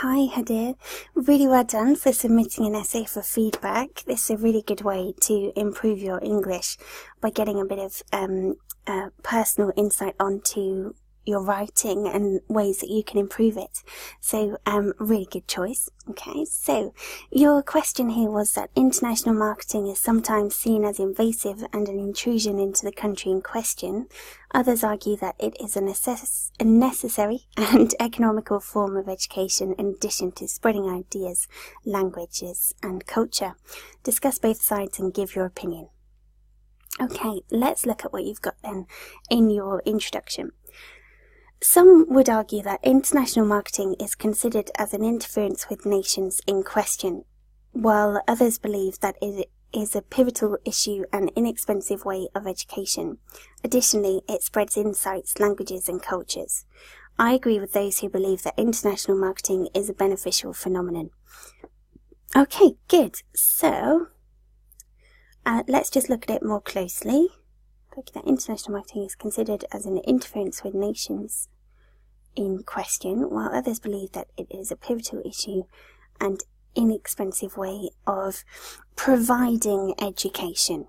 Hi Hadeer, really well done for submitting an essay for feedback. This is a really good way to improve your English by getting a bit of personal insight onto your writing and ways that you can improve it. So, really good choice. Okay, so your question here was that international marketing is sometimes seen as invasive and an intrusion into the country in question. Others argue that it is a necessary and economical form of education in addition to spreading ideas, languages, and culture. Discuss both sides and give your opinion. Okay, let's look at what you've got then in your introduction. Some would argue that international marketing is considered as an interference with nations in question, while others believe that it is a pivotal issue and inexpensive way of education. Additionally, it spreads insights, languages, and cultures. I agree with those who believe that international marketing is a beneficial phenomenon. Okay, good. So, let's just look at it more closely. That international marketing is considered as an interference with nations in question, while others believe that it is a pivotal issue and inexpensive way of providing education.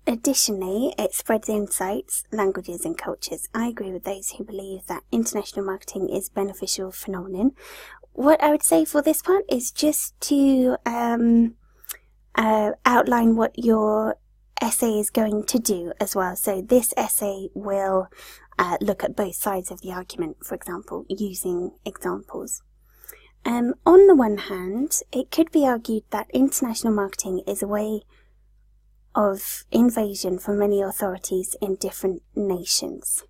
Additionally, it spreads insights, languages, and cultures. I agree with those who believe that international marketing is a beneficial phenomenon. What I would say for this part is just to outline what your essay is going to do as well. So this essay will look at both sides of the argument, for example, using examples. On the one hand, it could be argued that international marketing is a way of invasion for many authorities in different nations.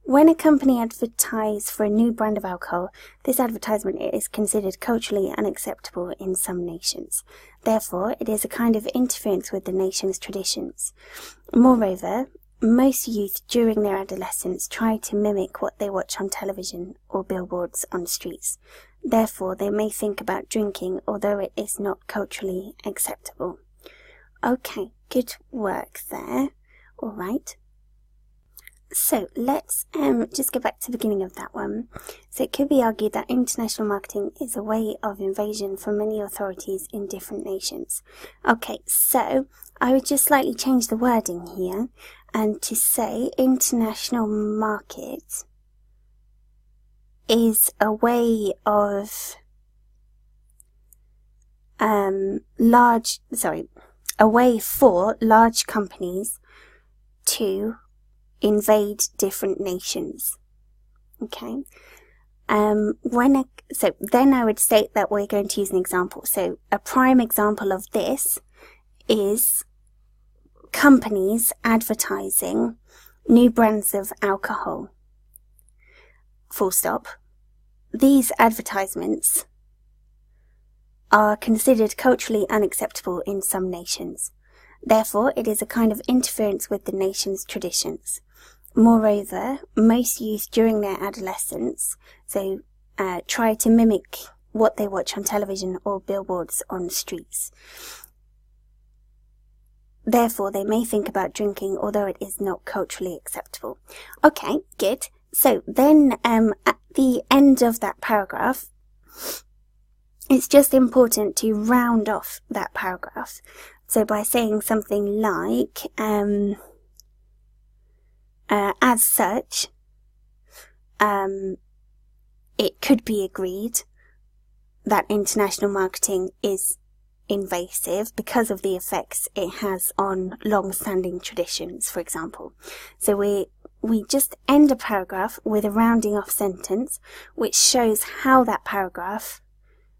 When a company advertises for a new brand of alcohol, this advertisement is considered culturally unacceptable in some nations. Therefore, it is a kind of interference with the nation's traditions. Moreover, most youth during their adolescence try to mimic what they watch on television or billboards on streets. Therefore, they may think about drinking, although it is not culturally acceptable. Okay, good work there. All right. So let's just go back to the beginning of that one. So it could be argued that international marketing is a way of invasion for many authorities in different nations. Okay, so I would just slightly change the wording here and to say international market is a way of a way for large companies to invade different nations. Okay. So then I would state that we're going to use an example. So a prime example of this is companies advertising new brands of alcohol. Full stop. These advertisements are considered culturally unacceptable in some nations. Therefore, it is a kind of interference with the nation's traditions. Moreover, most youth during their adolescence try to mimic what they watch on television or billboards on streets. Therefore, they may think about drinking, although it is not culturally acceptable. Okay, good. So then at the end of that paragraph, it's just important to round off that paragraph. So by saying something like, as such, it could be agreed that international marketing is invasive because of the effects it has on long-standing traditions, for example. So we just end a paragraph with a rounding off sentence, which shows how that paragraph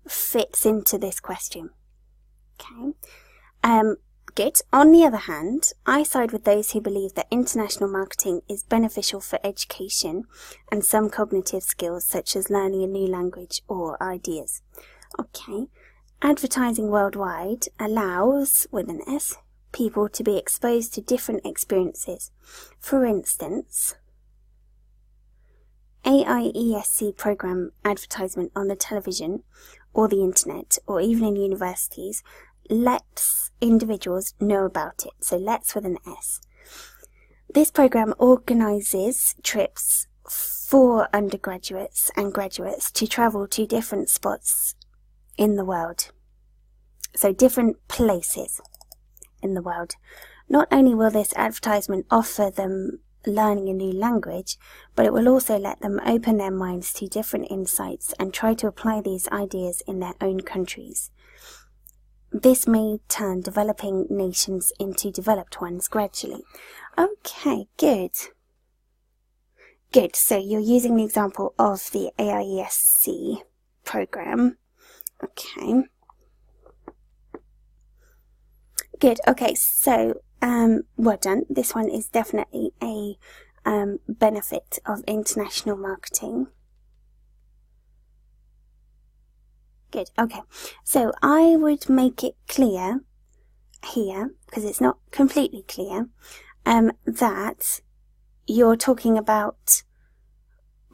fits into this question. Okay. Good. On the other hand, I side with those who believe that international marketing is beneficial for education and some cognitive skills such as learning a new language or ideas. Okay. Advertising worldwide allows, with an S, people to be exposed to different experiences. For instance, IELTS program advertisement on the television or the internet or even in universities lets individuals know about it. So let's with an S. This program organizes trips for undergraduates and graduates to travel to different spots in the world. So different places in the world. Not only will this advertisement offer them learning a new language, but it will also let them open their minds to different insights and try to apply these ideas in their own countries. This may turn developing nations into developed ones gradually. Okay, good. Good, so you're using the example of the AIESC program. Okay. Good, okay, so well done. This one is definitely a benefit of international marketing. Good, okay. So I would make it clear here, because it's not completely clear, that you're talking about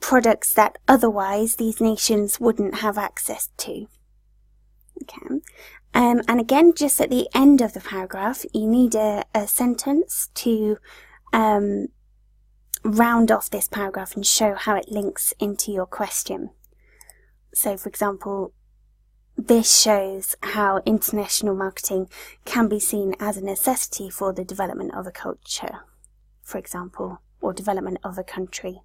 products that otherwise these nations wouldn't have access to. Okay. And again, just at the end of the paragraph, you need a sentence to round off this paragraph and show how it links into your question. So, for example, this shows how international marketing can be seen as a necessity for the development of a culture, for example, or development of a country.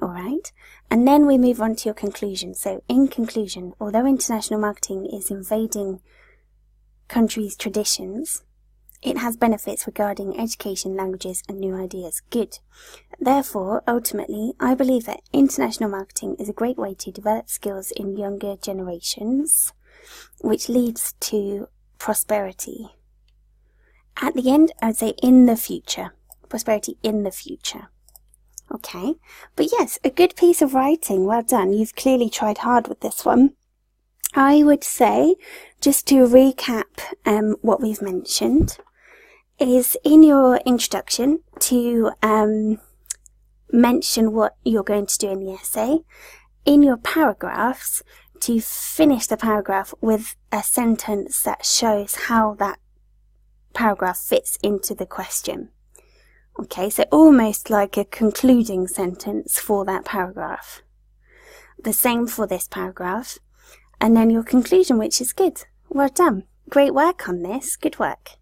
Alright, and then we move on to your conclusion. So in conclusion, although international marketing is invading countries' traditions, it has benefits regarding education, languages and new ideas. Good. Therefore, ultimately, I believe that international marketing is a great way to develop skills in younger generations, which leads to prosperity. At the end, I would say in the future. Prosperity in the future. Okay, but yes, a good piece of writing. Well done. You've clearly tried hard with this one. I would say, just to recap what we've mentioned, is in your introduction to mention what you're going to do in the essay. In your paragraphs, to finish the paragraph with a sentence that shows how that paragraph fits into the question. Okay, so almost like a concluding sentence for that paragraph. The same for this paragraph. And then your conclusion, which is good. Well done. Great work on this. Good work.